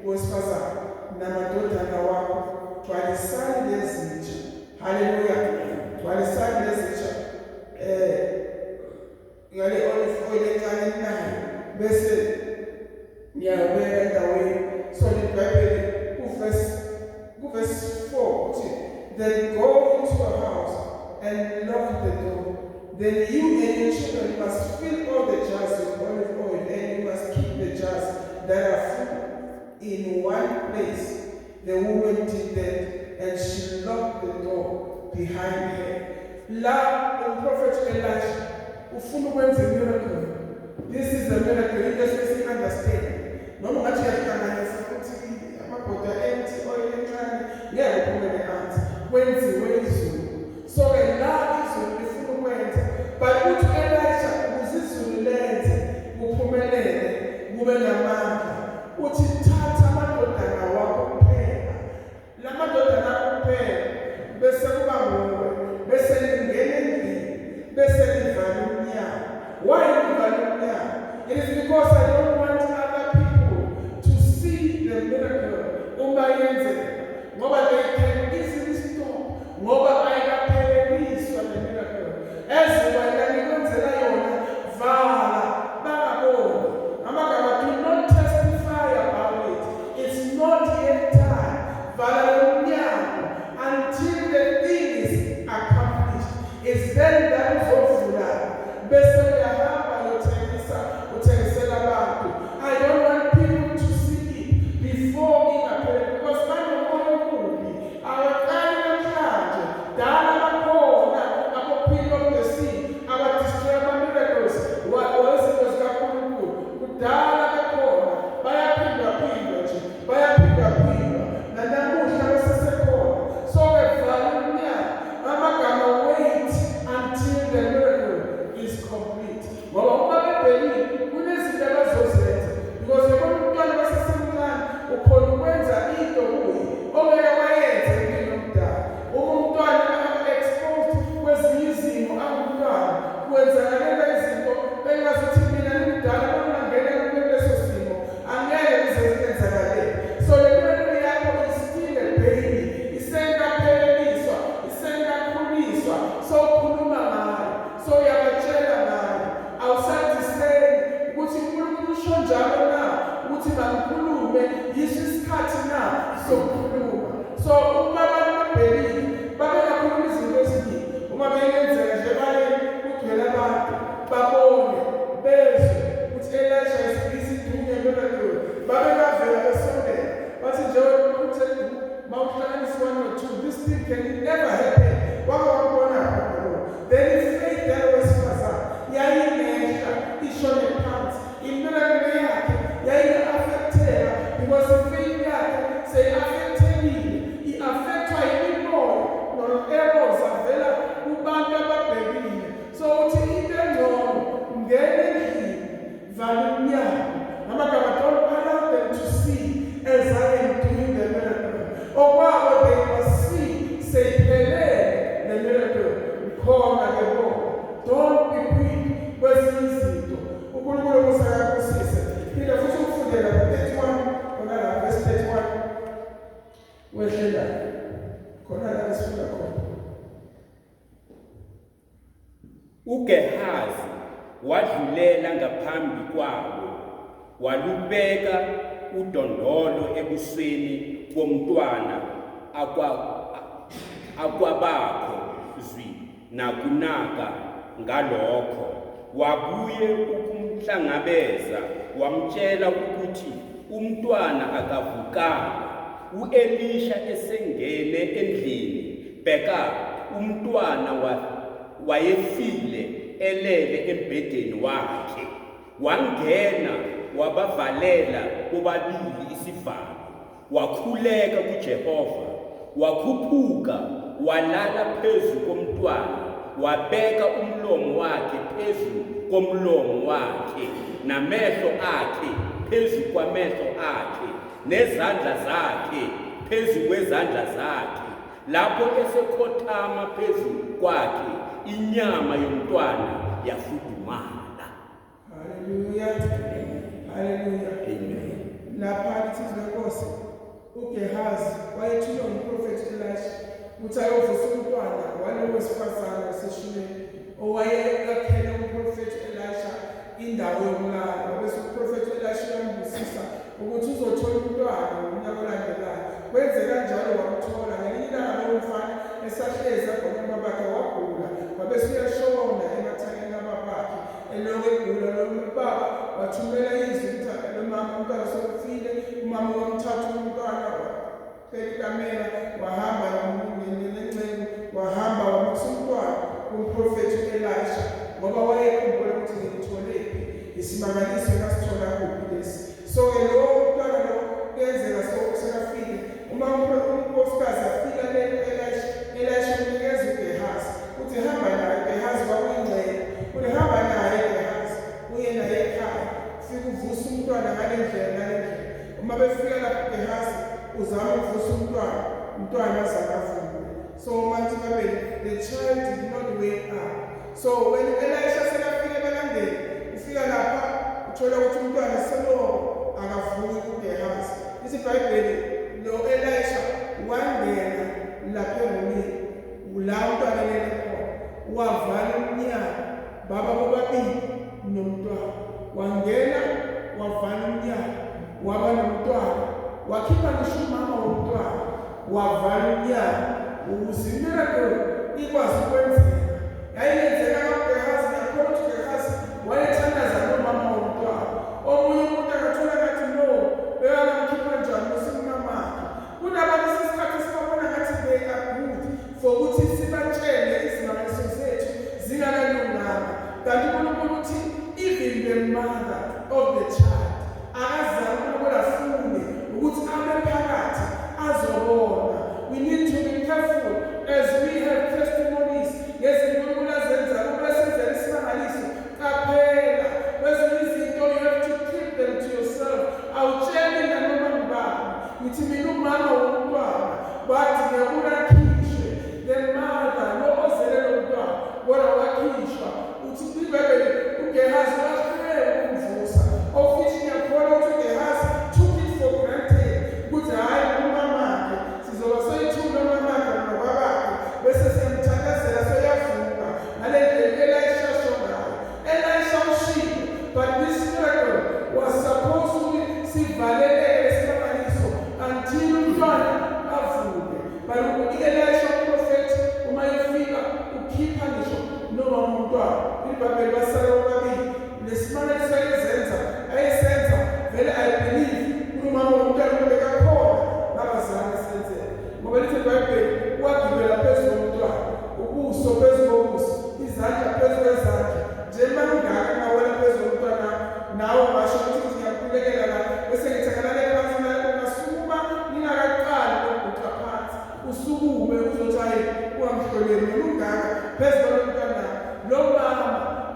Speaker 1: wesifazane namadodana wakho gcwalisani lezitsha. Haleluya. Gcwalisani lezitsha ngale olive oil encane nayo bese ngiyabeka endaweni. So iBhayibheli verse 4 uthi, then go into a house and lock the door. Then you and your children must fill all the jars with olive oil, and you must keep the jars that are full in one place. The woman did that, and she locked the door behind her. La prophet Elisha ufuna ukwenza miracle. This is a miracle. It doesn't understand. Noma ngathi yahlanganisa futhi amabhoda empty oil encane ngeke uphumele phansi. Kwenziwe izulu. So la izulu lifuna ukwenza. But uthi Elisha ukuze izulu lenze kuphumelele kube namandla. Uthi thatha amadodana wakho kuphela. La madodana akho kuphela bese kuba nguwe. Bese lingena endlini. Bese livala umnyango. Why livala umnyango? It is because I don't want other people to see the miracle. Ngoba they can easily stop.
Speaker 3: uGehazi wadlulela ngaphambi kwabo, walubeka udondolo ebusweni bomntwana akwabakho zwi nakunaka ngalokho. Wabuye ukumhlangabeza wamtshela ukuthi umntwana akavukanga. U-Elisha esengene endlini, bheka, umntwana wayefile elele embhedeni wakhe. Wangena wabavalela bobabili isivalo, wakhuleka kuJehova, wakhuphuka walala phezu komntwana, wabeka umlomo wakhe phezu komlomo wakhe, namehlo akhe phezu kwamehlo akhe, nezandla zakhe phezu kwezandla zakhe. Lapho esekhothama phezu kwakhe, inyama yomntwana yafudumala.
Speaker 1: Hallelujah. Hallelujah.
Speaker 3: Amen.
Speaker 1: Lapha lithi lenkosi uGehazi wayethulwe ngumprofethi Elisha ukuthi ayovusa umntwana walowo wesifazane waseshuleni owayeyakhele umprofethi Elisha indawo yokulala. Bese umprofethi Elisha uyambusisa ukuthi uzothola umntwana ngonyaka olandelayo. Wenze kanjalo wamthola. Ngelinye ilanga lowo mfana esahlezi agqoke bakhe wagula, wabese uyashona emathangeni ababakhe elokhu egula. Lo baba wathumela izwi ukuthi lo mama umntwana sokufile. Umama wamthatha umntwana wapelikamela wahamba nencebo, wahamba wamusa umntwana kumprofethi Elisha ngoba wayekhumbula ukuthi ngimtholephi, isimangaliso ngasithola kuphi lesi. So-ke lo mntwana lo kuyenzeka sekafile. Uma unkosikazi afika lelo Elisha unikeza uGehazi uthi hamba naye. Gehazi kwakuyingcebo uthi hamba naye Gehazi uye naye ekhaya, ufike uvusa umntwana ngale ndlela. Uma befika lapho Gehazi uzama ukuvusa umntwana azakavume. So manje babeli, the child did not wake up. So when Elisha sekafika ebalandeli, ufika lapha uthola ukuthi umntwana seloko akavuki kuGehazi. IBhayibheli lo Elisha wangena lapha emini la umntwana lele khona, wavala umnyango, baba bobabili nomntwana. Wangena wavala umnyango, waba nomntwana, wakhipha ngisho umama womntwana, wavala umnyango ukuze imiracle ikwazi ukwenzeka. Yayenzeka kaGehazi, yakho ukuthi Gehazi wayethandaza nomama womntwana. Omunye umuntu akathola ngathi no, beyakamkhipha njani usimnamakhe. Kunabantu sesikhathi sibabona ngathi they are good for ukuthi sibatshele izimangaliso zethu zingakalunganga. Kanti uNkulunkulu uthi even the mother of the child akazama uNkulunkulu afune ukuthi abe phakathi azobona. We need to be careful as we have testimonies. Yes, uNkulunkulu azenza ubesenzela isimangaliso kaphela. Kwezinye izinto you have to keep them to yourself. Awutsheli nanoma ngubani ngithi mina umama womntwana bathi ngiyakulakhishwe. The mother lo ozele lo mntwana bona wakhishwa. Uthi iBhayibheli uGehazi waqhubeka ukumvusa. Ofithi ngiyakholwa ukuthi uGehazi took it for granted ukuthi hayi umamakhe sizoba soyithula umamakhe nobabakhe bese siyamthakazela soyavuka. Ngale ndlela Elisha shonayo, Elisha ushilo, but this miracle was supposed to be sivaleleke isimangaliso until umntwana avuke. But Elisha umprofethi uma efika ukhipha ngisho noma umntwana. IBhayibheli basala bobabili nesimangaliso ayesenza vele I believe umama womntwana ubekakhona ngabazali senzela. Ngoba lithi iBhayibheli wagibela phezu komntwana, ubuso phezu kobuso, izandla phezu kwezandla. Nje mangaka ngawela phezu komntwana nawe ngasho ukuthi ngiyakhulekela la bese ngithakalale phansi naye ungasukuma ningakaqali ukugqa phansi usukume uzothi hayi ungamhloleli nolungaka phezu kwalomntwana. Lo mama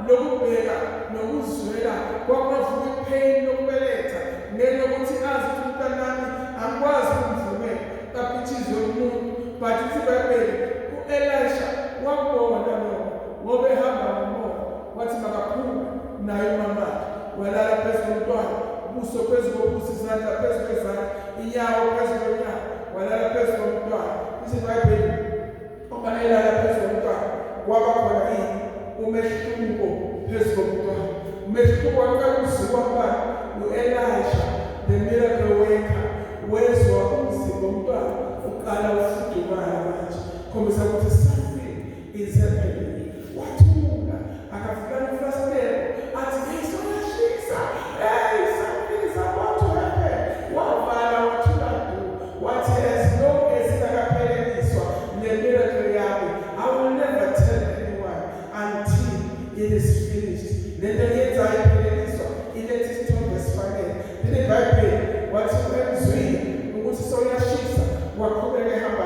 Speaker 1: lokubheka nokuzwela kwakuvuka ipain lokubeletha ngenxa yokuthi azi ukuthi umntanami angikwazi ukumvumela kaphithizwe umuntu. But iBhayibheli uElisha wakubona lokho ngoba ehamba ngomoya wathi makaphume naye umamakhe. Walala phezu komntwana, ubuso phezu kobuso, izandla phezu kwezandla, inyawo phezu kwenyawo, walala phezu komntwana. IBhayibheli uma elala phezu komntwana kwaba khona umehluko phezu komntwana. Umehluko waqala uziwa ngubani? U-Elisha, the miracle worker, wezwa umzimba womntwana uqala ufudumala manje. Khombisa ukuthi something is happening. Wathula, akafika nefastelo, athi ngizolashisa, something is about to happen. Wavala, wathula du, wathi as long as ingakapheleliswa le miracle yami, I will never tell anyone until it is finished. Lento yenzayo ipheleliswa, ilethe isithombe esifanele. Leli Bible wathi emzwini ukuthi soyashisa, waqhubeka ehamba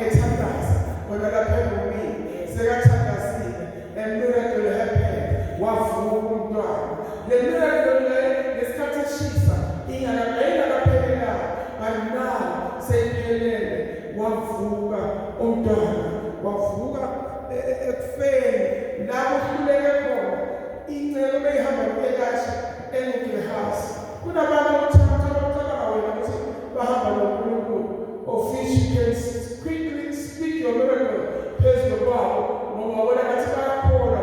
Speaker 1: ethandaza. Kona lapha emini sekathandazile, a miracle happened. Wavuka umntwana. Le miracle le ngesikhathi eshisa ingakaphelelanga, but now seyiphelele. Wavuka umntwana, wavuka ekufeni la kuhluleke khona. Incebo beyihamba noElisha eNgehasi. Kunabantu abacabanga wena ukuthi bahamba noNkulunkulu. Official can quickly speak your miracle phezu kwabo ngoba wabona ngathi bayakhola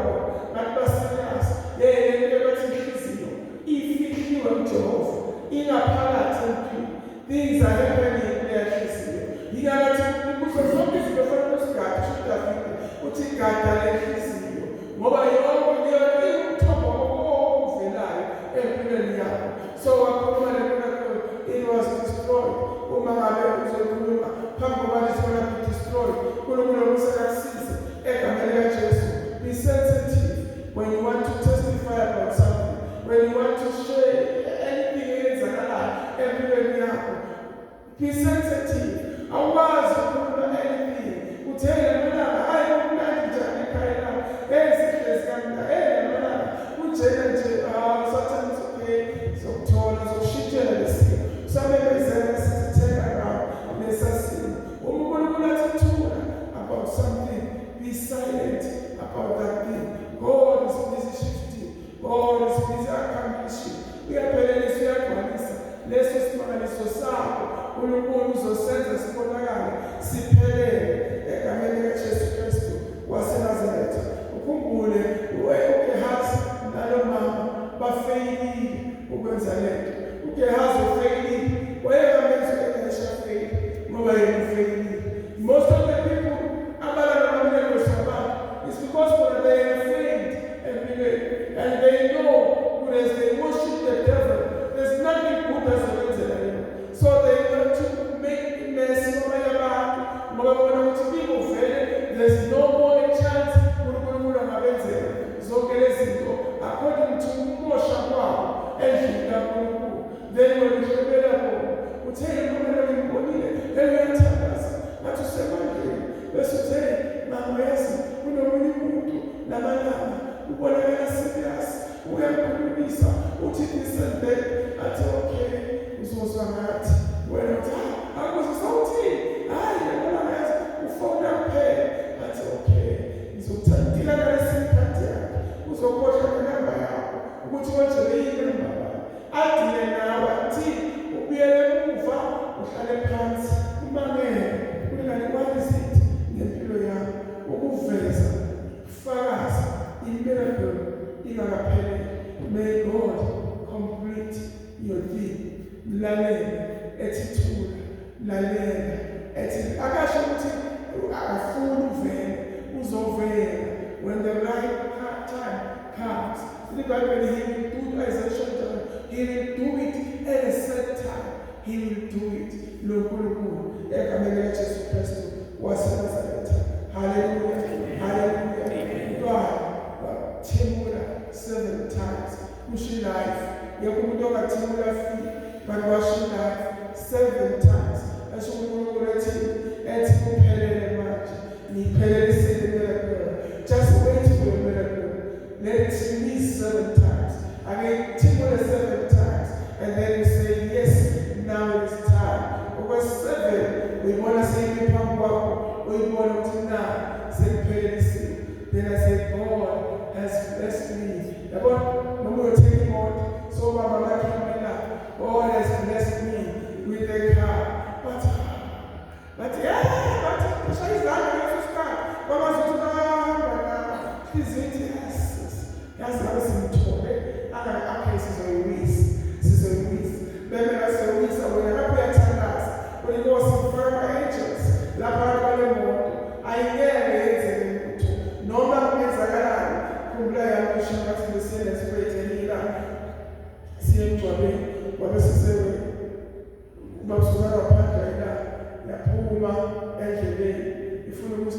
Speaker 1: ngathi basiyasi. Lento bathi inhliziyo ifihliwe uJehova ingaphakathi empini. Things are happening in inhliziyo. Yingathi kuzo zonke izinto kufanele usigade uDavide uthi gada lenhliziyo ngoba yonke leyo umthombo ovelayo empilweni yakho. So wakhuluma le miracle, it was destroyed. Uma ngabe uzokhuluma phambi kokuba isona destroyed, uNkulunkulu usekusiza egameni likaJesu. Be sensitive when you want to testify about something, when you want to share anything eyenzakalayo empilweni yakho. Be sensitive. Awazi ukukhuluma anything. Uthele malanga hayi umnandi njani ekhaya lakho. Ezihlezi kamnandi malanga unjena nje Satan okay sokuthola sokushintshela lesimo. Sabebezela sithetha around nesasini. uNkulunkulu athula about something. Be silent about that thing. God is busy shifting. God is busy accomplishing. Uyaphelelisa, uyagcwalisa leso simangaliso sakho. uNkulunkulu uzosenza sibonakale siphelele egameni likaJesu Kristu waseNazaretha. Ukhumbule uGehazi nalo mama bafeyilile ukwenza lento. uGehazi ufeyilile, wayengamenzi uElisha feyili ngoba yena ufeyilile. Most of the people abalala ngamilelo sabantu is because they have failed empilweni and they know that as they worship the devil, there's nothing good as a devil. So they want to make mess of abantu ngoba bona ukuthi people vele there's no more chance uNkulunkulu angabenzela zonke lezi zinto according to umosha kwabo endlini kaNkulunkulu. Then wekuhlebela bona uthele noma ngibonile uyathandaza ngathi usemandleni bese uthele mama yazi kunomunye umuntu lamalanga ubonakala serious uyakhulumisa uthi listen back athi okay uzozwa ngathi wena uthi akuzisawuthi hayi lamalanga yazi ufona kuphela athi okay ngizothandila ngalesikhathi yakho uzokhohlwa inamba yakho ukuthi wenze leyini namba adile nawe athi ubuyele emuva uhlale phansi umamele kulingane kwalizithi ngempilo yakho ukuveza fakaza imiracle ingakapheleli. May God complete your thing. Lalela ethi thula, lalela ethi akasho ukuthi akafuni uvele, uzovela when the right time comes. The Bible, he will do as a shelter. He will do it at a set time. He will do it. Lokulunkulu egameni likaJesu Kristu waseNazaretha. Hallelujah. Hallelujah. God wathemula 7 times. Kusho life. Yekho umuntu ongathemula feet, but washo life 7 times. Asho uNkulunkulu ethi kuphelele manje. Niphelelise miracle. Just wait for your miracle. Let it release 7 times. I mean, tickle 7 times. And then you say, yes, now it is time. Because 7, we want to say, we want to now. Say, then I say, God has blessed me. God, no more take God. So, Mama, God has blessed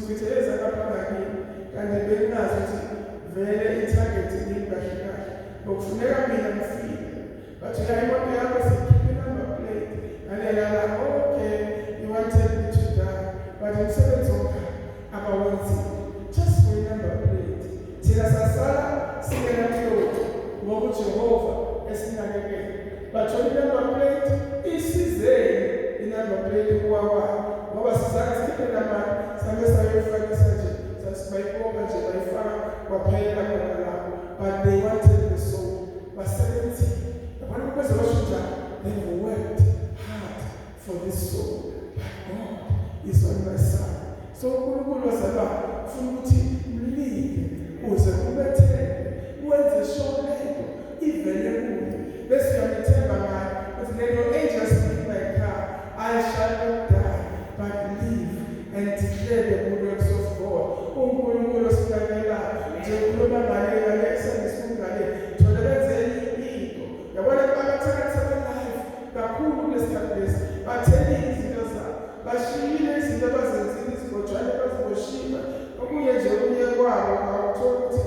Speaker 1: ukuthi ezakapha ngakini kanti bekunazi ukuthi vele i-target yini kahle kahle okufuneka mina ngifike bathi la imoto yakho sikhiphe number plate ngalelala okay you wanted me to die but umsebenzi wokha abawenzile just for number plate thina sasala singena mhloti ngoba uJehova esinakekele bathola number plate isizeni number plate kuwawa ngoba sizake sikhiphe namani sambe sayofakisa nje sasibayibopha nje bayifaka kwaphela khona lapho but they wanted the soul basebenzile yabona ukwenza bashintsha they worked hard for this soul but God is on my side so uNkulunkulu wazaba ufuna ukuthi mlike uze ubethele wenze sure lento ivele kuwe bese uyamthemba ngayo uthi let your angels lead my car I shall not die but live and declare the goodness of God uNkulunkulu sikhangela nje ukhuluma ngale ngale esengisikhangale thola benzeni into yabona abathakathi life kakhulu lesikhathi batheni izinto zabo bashiyile izinto abazenzile izigojwana baziboshiba okunye nje kunye kwabo awuthola ukuthi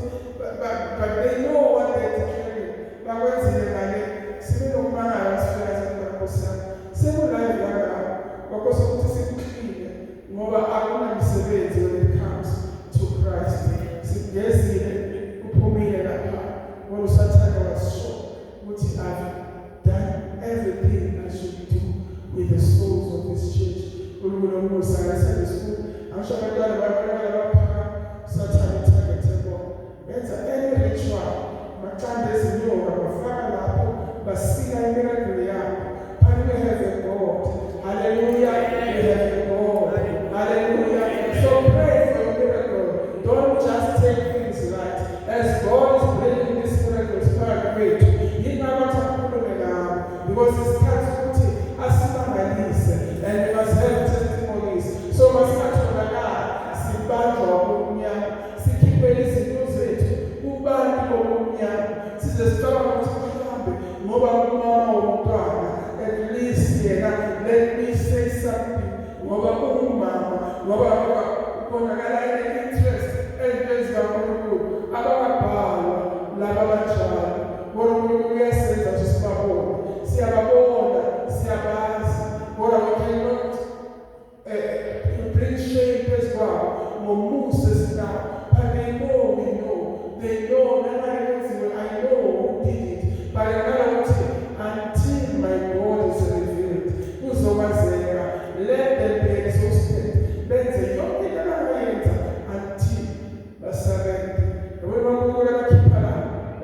Speaker 1: but they know what they declare bakwenzile ngale sibe nokumangala sifika sekunkosana sekulayo la kwakosa ukuthi sikuhlile ngoba akunamsebenzi when it comes to Christ sigezile kuphumile lapha ngoba usathana washo ukuthi I've done everything I should do with the souls of this church kulungile umusana sesikuthi angisho abantwana babona lapha sathana target yabo benza any ritual macande ezinyoka bafaka lapho basika imiracle yabo and we have a God hallelujah we have a God hallelujah so pray for a miracle don't just take things right as God is bringing this miracle spirit way you know what happened now because it's time to asibangalise and we must have testimonies so must start from God sibanjwa ngokunyama sikhiphe izinto zethu kubantu bokunyama size sicabanga ukuthi mhlambe ngoba umama womntwana at least yena let me say something ngoba umama ngoba kubonakala interest entweni kaNkulunkulu abakabhalwa laba banjalo ngoba uyasenza ukuthi sibabone siyababona siyabazi ngoba we cannot bring shame as well ngomusa sinawo but they know I know who did it but another until my God is revealed uzobazeka let them be exhausted benze yonke lamayenza until basarende wena ngokukhona bakhipha la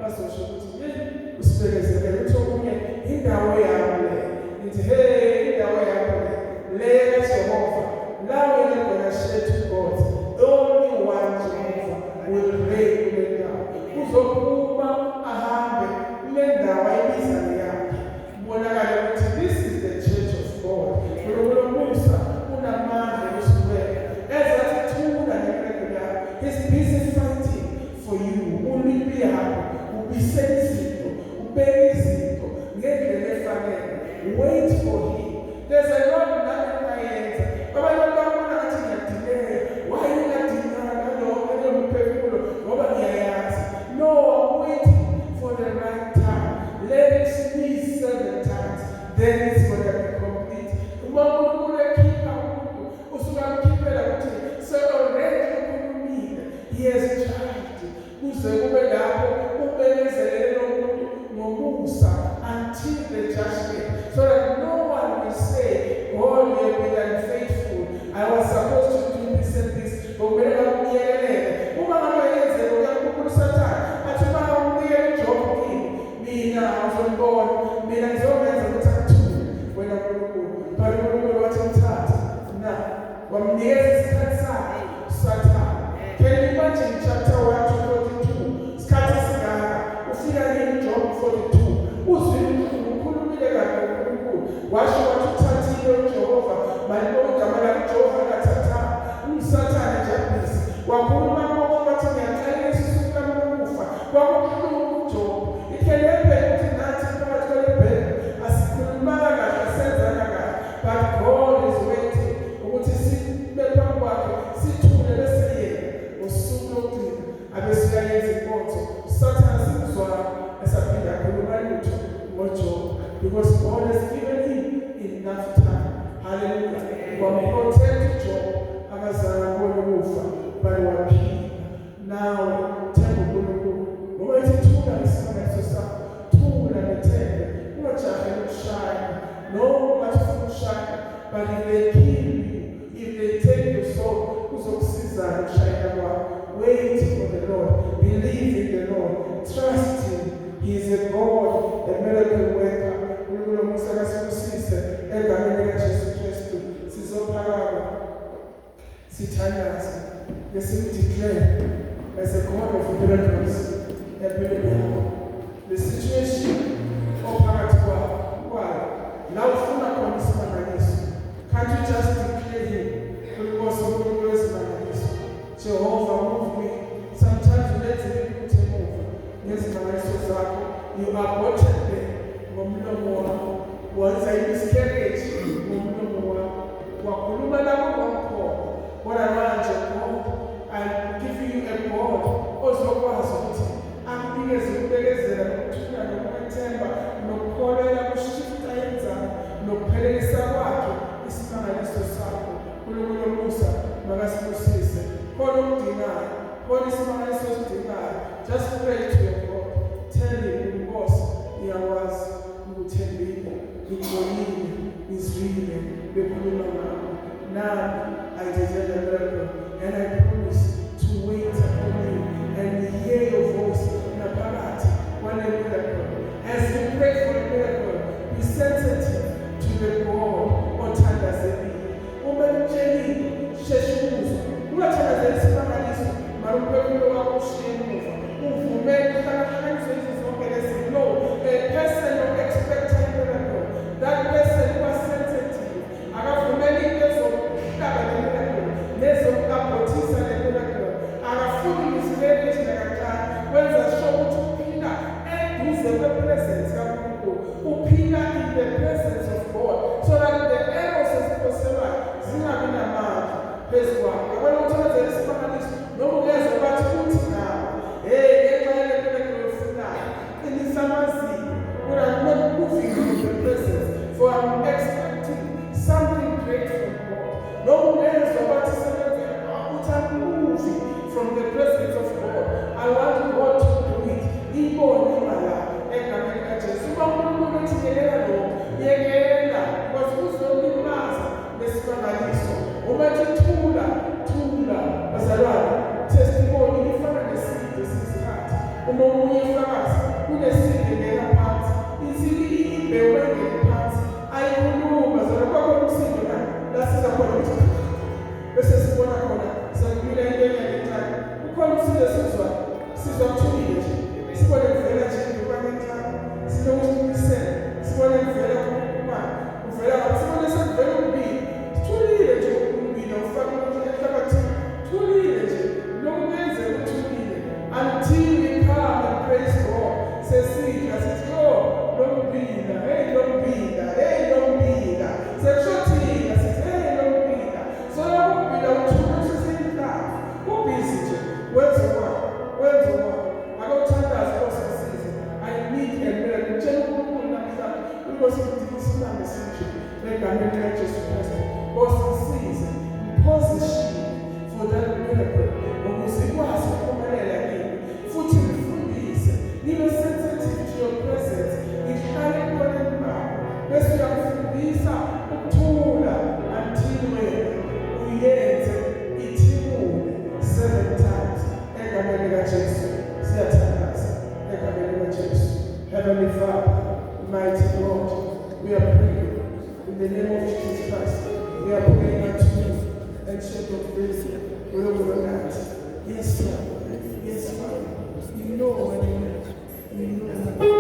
Speaker 1: bazosho ukuthi usibekezele uthi okunye indawo yami le nithi hey indawo yami le Jehova lawe ngena share to God only one Jehovah will reign in the town uzophuma ahambe kule ndawo ayibizana yakhe bonakala ukuthi this is the church of God kulo Musa unamandla osubeka ezathi thula ngenkolo he's busy fighting for you uliphi yakho ubisela izinto ubeka izinto ngendlela efanele wait for him there's a lot that unayenza abantu babona ukuthi ngiyadileka why ungadileka lokho lomphefumulo ngoba ngiyayazi no I'm waiting for the right time let it sneeze 7 times then it's going to be complete uma uNkulunkulu ekhipha umuntu usuka mkhiphela ukuthi so already ukhulumile he has charged kuze kube lapho ubekezelele umuntu ngomusa until the judgment so that no one will say God you have been unfaithful I was supposed to do this and this ubeka umyelele uma ngabe yenzeka uyakhuluma uSathane athi uma umyelele job mina awuzongibona mina ngizokwenza ukuthi akuthule wena uNkulunkulu but uNkulunkulu wathi mthatha na wamnikeza isikhathi sakhe Sathane can you imagine chapter 1 to 42 isikhathi singaka ufika in Job 42 uzwile ukhulumile kahle uNkulunkulu washo wathi uthathile uJehova manje igama lakhe Jehova kathatha umsathane jabulisi wakhuluma konke wathi ngiyaqala isisuku kamufa kwakukhuluma uJob ikhelebhe ukuthi nathi phakathi kwelebhe asikhulumanga kahle senzana kahle but God is waiting ukuthi sibe phambi kwakhe sithule baliwaphila. Nawe themba uNkulunkulu, ngoba ethi thula isimangaliso sakho, thula nethemba, ungajaheli ukushaya, noma ungathi ufuna ukushaya, but if they kill you, if they take your soul, kuzokusizana ukushayela kwakho. Wait for the Lord, believe in the Lord, trust Him. He is a God, a miracle worker. uNkulunkulu Musa kasibusise egameni likaJesu Kristu. Sizophakama sithandaze declare as a God of miracles empilweni. The situation ophakathi kwayo la ufuna khona isimangaliso, can't you just declare Him kuLinkosi uNkulunkulu wezimangaliso? Jehovah, move me. Sometimes ulenze ukuthi emuva ngezimangaliso zakho, you aborted them ngomlomo wakho, wenza i-miscarriage ngomlomo wakho, wakhuluma nabo ngomkhono. Kodwa manje God, I'm giving you a God ozokwazi ukuthi akunikeze ukubekezela nokuthula nokwethemba nokukholelwa kushifta yenzayo nokuphelelisa kwakhe isimangaliso sakho. uNkulunkulu Musa makasibusise khona ukudingayo, khona isimangaliso osidingayo. Just pray to your God, tell Him, Nkosi, ngiyakwazi ukuthembile, ngixolile, ngizwile bekhuluma ngami, nami I desire a miracle, and I promise to wait upon you and hear your voice in a parati when a miracle. As you pray for a miracle, be sensitive to the God othandazekile. Umemtsheli sheshuzo, ungathandazeli isimangaliso, maluphefumulo wakho ushiye emuva. Uvumele ukuhlangahlanisa izizonke lezi. No, a person who expects a miracle, that person who is sensitive, akavumeli into ezokuhlaba le miracle, nezokukabhothisa le miracle, akafuni miscarriage nakancane, wenza sure ukuthi uphila eduze kwepresence kaNkulunkulu, uphila in the presence of God, so that the errors eziphoselayo zingabi namandla phezu kwakho. Yabona ukuthi wenzela isimangaliso, noma ungeza bathi uthi nawe, hey, ngenxa yale miracle ofunayo, qinisa amazinyo. But I'm not moving from the presence, for I'm expecting something great from God. No ungeza bathi sebenzela, uthi I'm moving from the presence of God. I want God to do it. Ibone imali egameni likaJesu. Uma uNkulunkulu ethi yekela lokho, yekela, because uzolimaza lesimangaliso. Uma ethi thula, thula, bazalwane, testimony ifana neside esisikhathi. Uma umunye ufakazi kuneside ngeka phansi, insidi imbewu engeke phansi, ayikhuluma, bazalwane, kwakho umsindo la sizakhona ukuthi bese sibona khona sakumila into engenethani. Ukhona umsindo esizwayo, sizakuthulile nje, sibone kuvela nje ngokwanethani, sinokumisela, sibone kuvela kumani, kuvela sibone sekuvela ukubili, thulile nje ukubili, awufaki ukuthi ehlabathini, thulile nje, lokhu kuyenzeka uthulile, until we come and praise God. Sesidla sithi, oh, lombila, hey lombila, hey lombila, sekushothile sithi, hey lombila. So lombila uthula usisindlavu, ubhizi nje, wenze kwakho, wenze kwakho. Akawuthandaze Nkosi asize. I need a miracle. Tshela uNkulunkulu namhlanje, uNkosi ngidinga isimanga esinje egameni likaJesu Kristu. Nkosi ngisize, position for that miracle, ukuze ikwazi ukuphumelela kimi, futhi ngifundise, ngibe sensitive to your presence, ngihlale ekhoneni bakho, bese uyangifundisa ukuthula until wena uyenze ithimule 7 times egameni likaJesu. Siyathandaza egameni likaJesu. Heavenly Father, mighty Lord, we are praying in the name of Jesus Christ. We are praying unto you and shed your grace over that. Yes, sir. Yes, Father. You know what you meant. You know what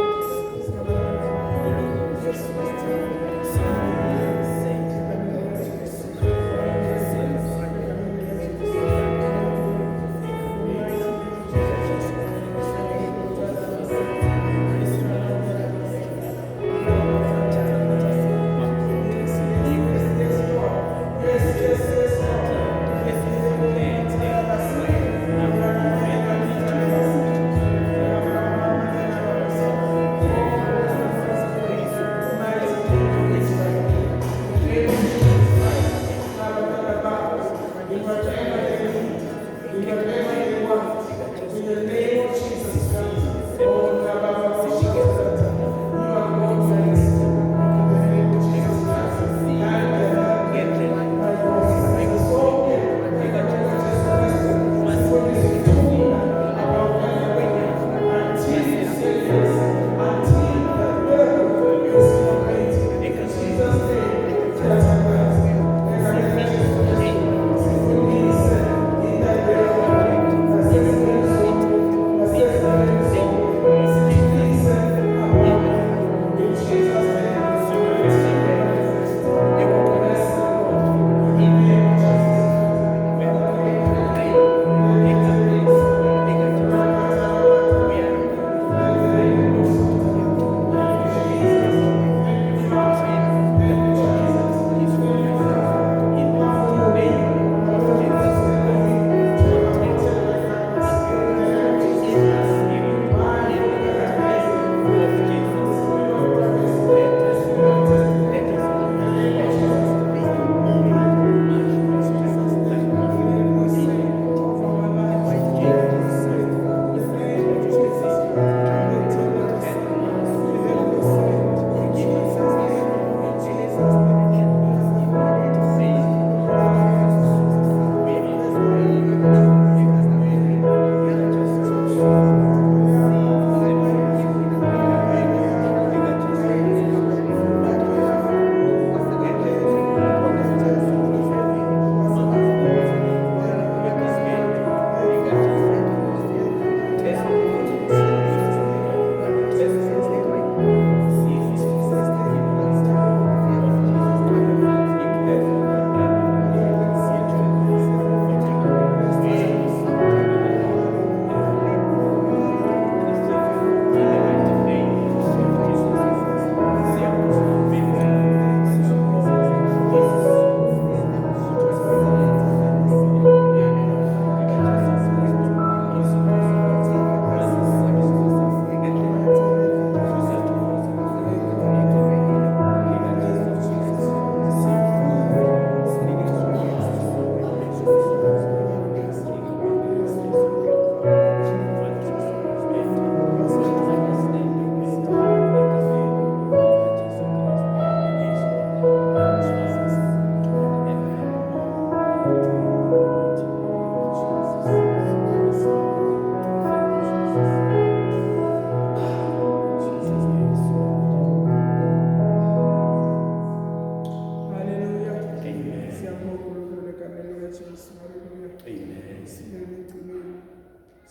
Speaker 1: Jesu. Haleluya.
Speaker 3: Amen.
Speaker 1: Siyele egcineni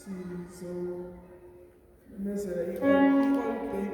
Speaker 1: sizomemezela i-all day